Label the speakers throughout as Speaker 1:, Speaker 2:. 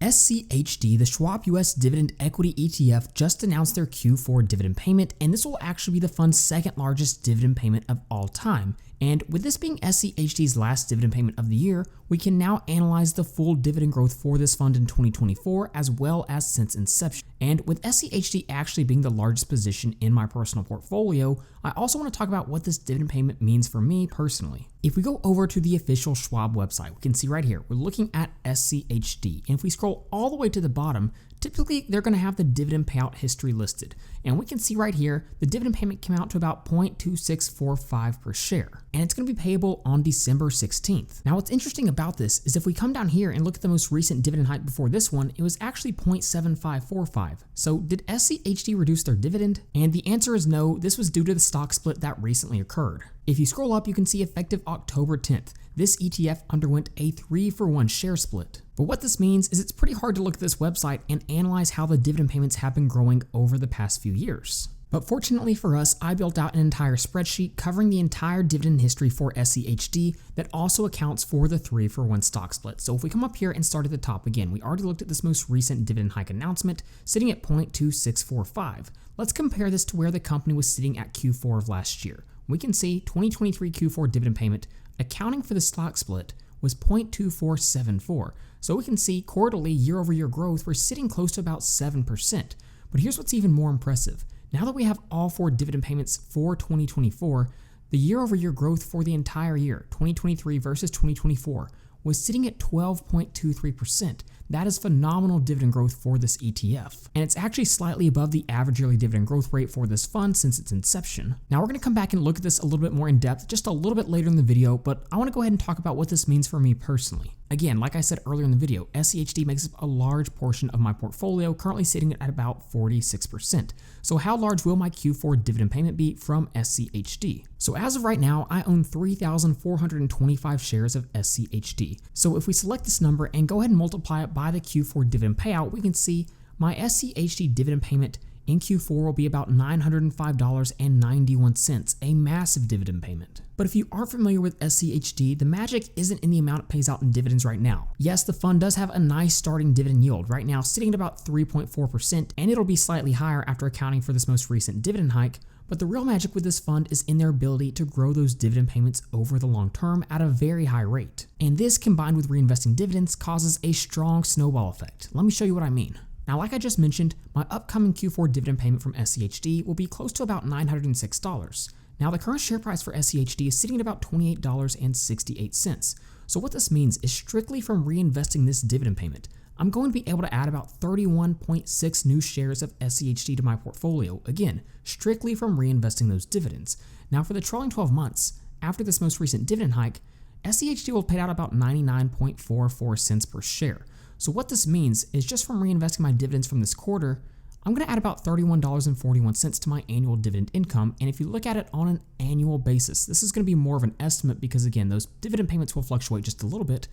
Speaker 1: SCHD, the Schwab US Dividend Equity ETF, just announced their Q4 dividend payment, and this will actually be the fund's second largest dividend payment of all time. And with this being SCHD's last dividend payment of the year, we can now analyze the full dividend growth for this fund in 2024 as well as since inception. And with SCHD actually being the largest position in my personal portfolio, I also want to talk about what this dividend payment means for me personally. If we go over to the official Schwab website, we can see right here, we're looking at SCHD. And if we scroll all the way to the bottom, typically they're going to have the dividend payout history listed. And we can see right here, the dividend payment came out to about 0.2645 per share. And it's going to be payable on December 16th. Now what's interesting about this is if we come down here and look at the most recent dividend hike before this one, it was actually 0.7545. So did SCHD reduce their dividend? And the answer is no, this was due to the stock split that recently occurred. If you scroll up, you can see effective October 10th, this ETF underwent a 3-for-1 share split. But what this means is it's pretty hard to look at this website and analyze how the dividend payments have been growing over the past few years. But fortunately for us, I built out an entire spreadsheet covering the entire dividend history for SCHD that also accounts for the 3-for-1 stock split. So if we come up here and start at the top again, we already looked at this most recent dividend hike announcement sitting at 0.2645. Let's compare this to where the company was sitting at Q4 of last year. We can see 2023 Q4 dividend payment accounting for the stock split was 0.2474. So we can see quarterly year-over-year growth, we're sitting close to about 7%. But here's what's even more impressive. Now that we have all 4 dividend payments for 2024, the year-over-year growth for the entire year, 2023 versus 2024, was sitting at 12.23%. That is phenomenal dividend growth for this ETF. And it's actually slightly above the average yearly dividend growth rate for this fund since its inception. Now we're going to come back and look at this a little bit more in depth just a little bit later in the video, but I want to go ahead and talk about what this means for me personally. Again, like I said earlier in the video, SCHD makes up a large portion of my portfolio, currently sitting at about 46%. So how large will my Q4 dividend payment be from SCHD? So as of right now, I own 3,425 shares of SCHD. So if we select this number and go ahead and multiply it by the Q4 dividend payout, we can see my SCHD dividend payment in Q4 will be about $905.91, a massive dividend payment. But if you aren't familiar with SCHD, the magic isn't in the amount it pays out in dividends right now. Yes, the fund does have a nice starting dividend yield right now, sitting at about 3.4%, and it'll be slightly higher after accounting for this most recent dividend hike. But the real magic with this fund is in their ability to grow those dividend payments over the long term at a very high rate. And this, combined with reinvesting dividends, causes a strong snowball effect. Let me show you what I mean. Now, like I just mentioned, my upcoming Q4 dividend payment from SCHD will be close to about $906. Now, the current share price for SCHD is sitting at about $28.68. So what this means is strictly from reinvesting this dividend payment, I'm going to be able to add about 31.6 new shares of SCHD to my portfolio, again, strictly from reinvesting those dividends. Now, for the trailing 12 months, after this most recent dividend hike, SCHD will pay out about 99.44 cents per share. So what this means is just from reinvesting my dividends from this quarter, I'm going to add about $31.41 to my annual dividend income. And if you look at it on an annual basis, this is going to be more of an estimate because again, those dividend payments will fluctuate just a little bit,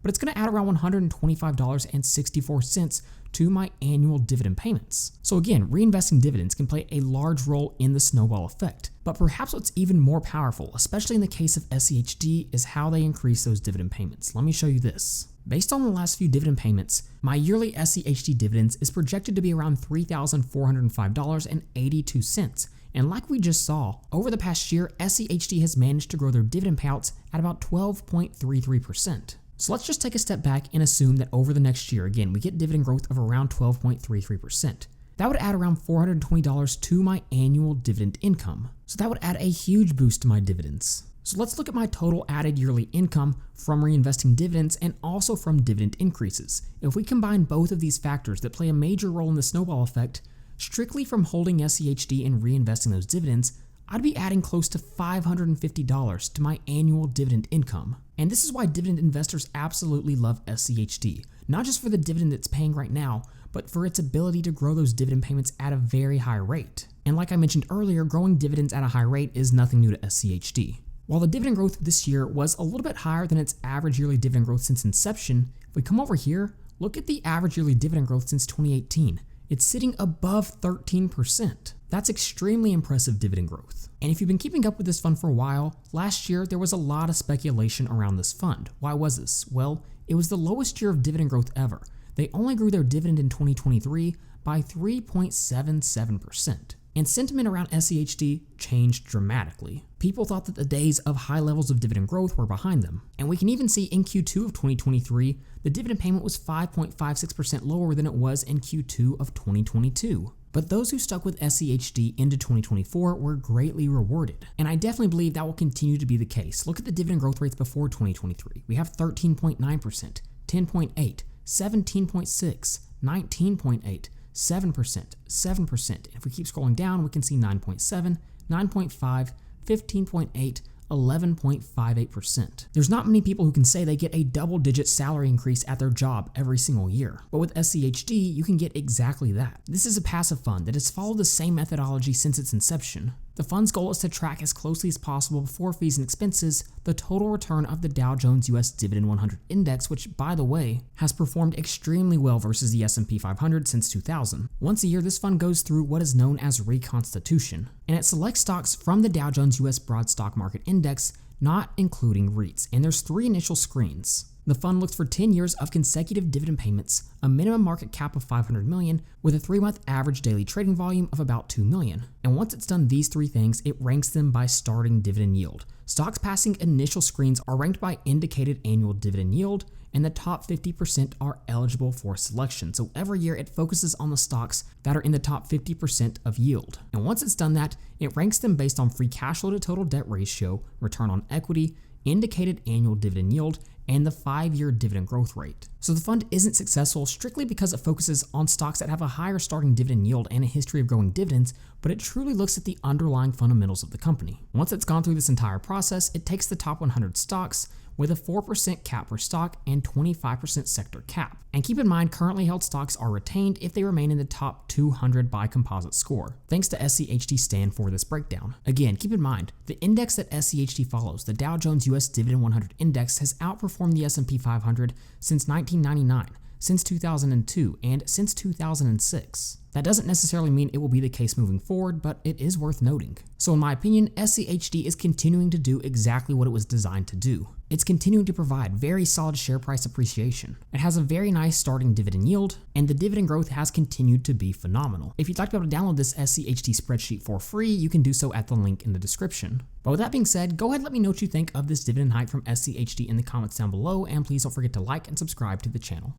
Speaker 1: but it's going to add around $125.64 to my annual dividend payments. So again, reinvesting dividends can play a large role in the snowball effect. But perhaps what's even more powerful, especially in the case of SCHD, is how they increase those dividend payments. Let me show you this. Based on the last few dividend payments, my yearly SCHD dividends is projected to be around $3,405.82. And like we just saw, over the past year, SCHD has managed to grow their dividend payouts at about 12.33%. So let's just take a step back and assume that over the next year, again, we get dividend growth of around 12.33%. That would add around $420 to my annual dividend income. So that would add a huge boost to my dividends. So let's look at my total added yearly income from reinvesting dividends and also from dividend increases. If we combine both of these factors that play a major role in the snowball effect, strictly from holding SCHD and reinvesting those dividends, I'd be adding close to $550 to my annual dividend income. And this is why dividend investors absolutely love SCHD, not just for the dividend it's paying right now, but for its ability to grow those dividend payments at a very high rate. And like I mentioned earlier, growing dividends at a high rate is nothing new to SCHD. While the dividend growth this year was a little bit higher than its average yearly dividend growth since inception, if we come over here, look at the average yearly dividend growth since 2018. It's sitting above 13%. That's extremely impressive dividend growth. And if you've been keeping up with this fund for a while, last year there was a lot of speculation around this fund. Why was this? Well, it was the lowest year of dividend growth ever. they only grew their dividend in 2023 by 3.77%. And sentiment around SCHD changed dramatically. People thought that the days of high levels of dividend growth were behind them. And we can even see in Q2 of 2023, the dividend payment was 5.56% lower than it was in Q2 of 2022. But those who stuck with SCHD into 2024 were greatly rewarded. And I definitely believe that will continue to be the case. Look at the dividend growth rates before 2023. We have 13.9%, 10.8%, 17.6%, 19.8%, 7%, 7%. And if we keep scrolling down, we can see 9.7, 9.5, 15.8, 11.58%. There's not many people who can say they get a double-digit salary increase at their job every single year. But with SCHD, you can get exactly that. This is a passive fund that has followed the same methodology since its inception. The fund's goal is to track as closely as possible before fees and expenses the total return of the Dow Jones US Dividend 100 Index, which, by the way, has performed extremely well versus the S&P 500 since 2000. Once a year, this fund goes through what is known as reconstitution, and it selects stocks from the Dow Jones US Broad Stock Market Index, not including REITs, and there's 3 initial screens. The fund looks for 10 years of consecutive dividend payments, a minimum market cap of $500 million, with a 3-month average daily trading volume of about $2 million. And once it's done these 3 things, it ranks them by starting dividend yield. Stocks passing initial screens are ranked by indicated annual dividend yield, and the top 50% are eligible for selection. So every year it focuses on the stocks that are in the top 50% of yield. And once it's done that, it ranks them based on free cash flow to total debt ratio, return on equity, indicated annual dividend yield, and the 5-year dividend growth rate. So the fund isn't successful strictly because it focuses on stocks that have a higher starting dividend yield and a history of growing dividends, but it truly looks at the underlying fundamentals of the company. Once it's gone through this entire process, it takes the top 100 stocks with a 4% cap per stock and 25% sector cap. And keep in mind, currently held stocks are retained if they remain in the top 200 by composite score. Thanks to SCHD stand for this breakdown. Again, keep in mind, the index that SCHD follows, the Dow Jones US Dividend 100 Index, has outperformed the S&P 500 since 1999, since 2002, and since 2006. That doesn't necessarily mean it will be the case moving forward, but it is worth noting. So in my opinion, SCHD is continuing to do exactly what it was designed to do. It's continuing to provide very solid share price appreciation. It has a very nice starting dividend yield, and the dividend growth has continued to be phenomenal. If you'd like to be able to download this SCHD spreadsheet for free, you can do so at the link in the description. But with that being said, go ahead and let me know what you think of this dividend hike from SCHD in the comments down below, and please don't forget to like and subscribe to the channel.